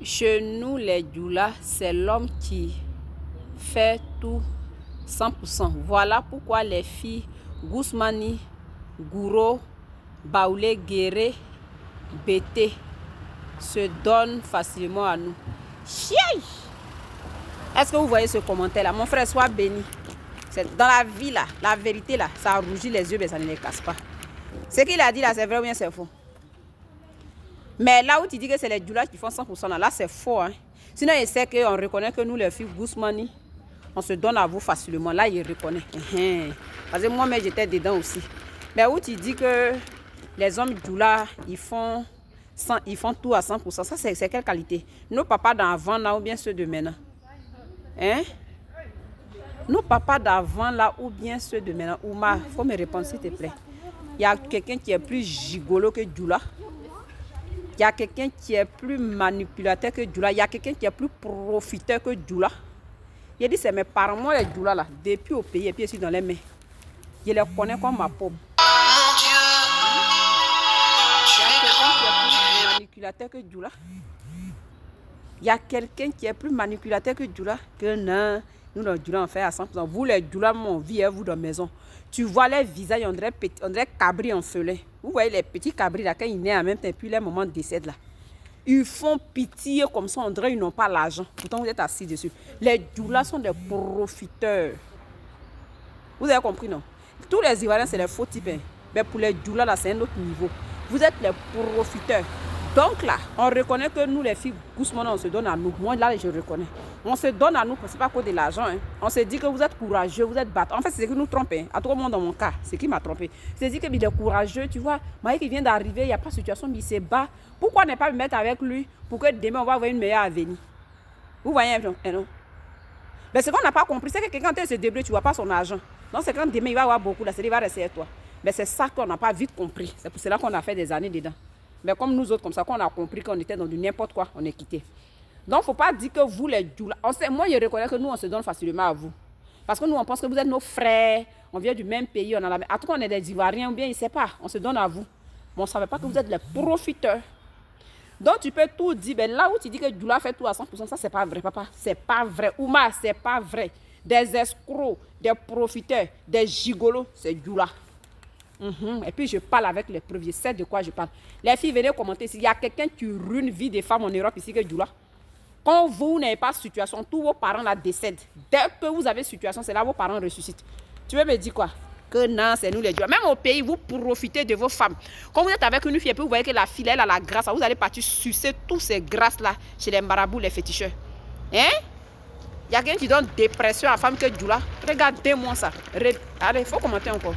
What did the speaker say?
Chez nous, les doulas, c'est l'homme qui fait tout 100%. Voilà pourquoi les filles Gousmani, Gouro, Baoulé, Guéré, Bété se donnent facilement à nous. Chiaï! Est-ce que vous voyez ce commentaire-là? Mon frère, sois béni. Dans la vie, là, la vérité, là, ça rougit les yeux, mais ça ne les casse pas. Ce qu'il a dit, là, c'est vrai ou bien c'est faux? Mais là où tu dis que c'est les doulas qui font 100%, là c'est faux. Hein? Sinon, il sait qu'on reconnaît que nous, les filles Gousmani, on se donne à vous facilement. Là, il reconnaît. Parce que moi-même, j'étais dedans aussi. Mais où tu dis que les hommes doulas, ils font tout à 100%, ça, c'est quelle qualité? Nos papas d'avant, là, ou bien ceux de maintenant? Hein? Nos papas d'avant, là, ou bien ceux de maintenant? Ouma, il faut me répondre, s'il te plaît. Il y a quelqu'un qui est plus gigolo que doula. Il y a quelqu'un qui est plus manipulateur que doula. Il y a quelqu'un qui est plus profiteur que doula. Il dit, c'est mes parents, moi, les doulas, là, depuis au pays, et puis je suis dans les mains. Je les connais comme ma pomme. Il y a quelqu'un qui est plus manipulateur que doula. Que non, nous, les doulas, on fait à 100%. Vous, les doulas, mon vie, vous, dans la maison. Tu vois les visages, on dirait cabri en feuillet. Vous voyez les petits cabris là, quand ils naissent en même temps, puis les moments décèdent là. Ils font pitié comme ça, on dirait qu'ils n'ont pas l'argent. Pourtant, vous êtes assis dessus. Les doulas sont des profiteurs. Vous avez compris, non? Tous les Ivoiriens, c'est des faux types. Hein. Mais pour les doulas, là, c'est un autre niveau. Vous êtes les profiteurs. Donc là, on reconnaît que nous, les filles, Gousmani, on se donne à nous. Moi, là, je reconnais. On se donne à nous, ce n'est pas à cause de l'argent. Hein. On se dit que vous êtes courageux, vous êtes battant. En fait, c'est ce qui nous trompe. Hein. À tout le monde, dans mon cas, c'est ce qui m'a trompé. C'est dit qu'il est courageux, tu vois. Maï qui vient d'arriver, il n'y a pas de situation, mais il se bat. Pourquoi ne pas me mettre avec lui pour que demain, on va avoir une meilleure avenir? Vous voyez, non? Mais ce qu'on n'a pas compris, c'est que quelqu'un se débrouille, tu ne vois pas son argent. Donc, c'est quand demain, il va avoir beaucoup, là, il va rester avec toi. Mais c'est ça qu'on n'a pas vite compris. C'est pour cela qu'on a fait des années dedans. Mais comme nous autres, comme ça, qu'on a compris qu'on était dans du n'importe quoi, on est quitté. Donc, il ne faut pas dire que vous, les doulas... Moi, je reconnais que nous, on se donne facilement à vous. Parce que nous, on pense que vous êtes nos frères, on vient du même pays, on a la même... En tout cas, on est des Ivoiriens, ou bien, il ne sait pas, on se donne à vous. Mais on ne savait pas que vous êtes les profiteurs. Donc, tu peux tout dire, ben, là où tu dis que doula fait tout à 100%, ça, c'est pas vrai, papa. C'est pas vrai. Ouma, c'est pas vrai. Des escrocs, des profiteurs, des gigolos, c'est doula. Et puis je parle avec les preuves, je sais de quoi je parle. Les filles, venez commenter s'il y a quelqu'un qui ruine vie des femmes en Europe ici que doula. Quand vous n'avez pas de situation, tous vos parents la décèdent. Dès que vous avez situation, c'est là que vos parents ressuscitent. Tu veux me dire quoi? Que non, c'est nous les doulas. Même au pays, vous profitez de vos femmes. Quand vous êtes avec une fille et puis vous voyez que la fille, elle a la grâce, vous allez partir sucer tous ces grâces-là chez les marabouts, les féticheurs. Hein? Il y a quelqu'un qui donne dépression à la femme que doula. Regardez-moi ça. Allez, il faut commenter encore.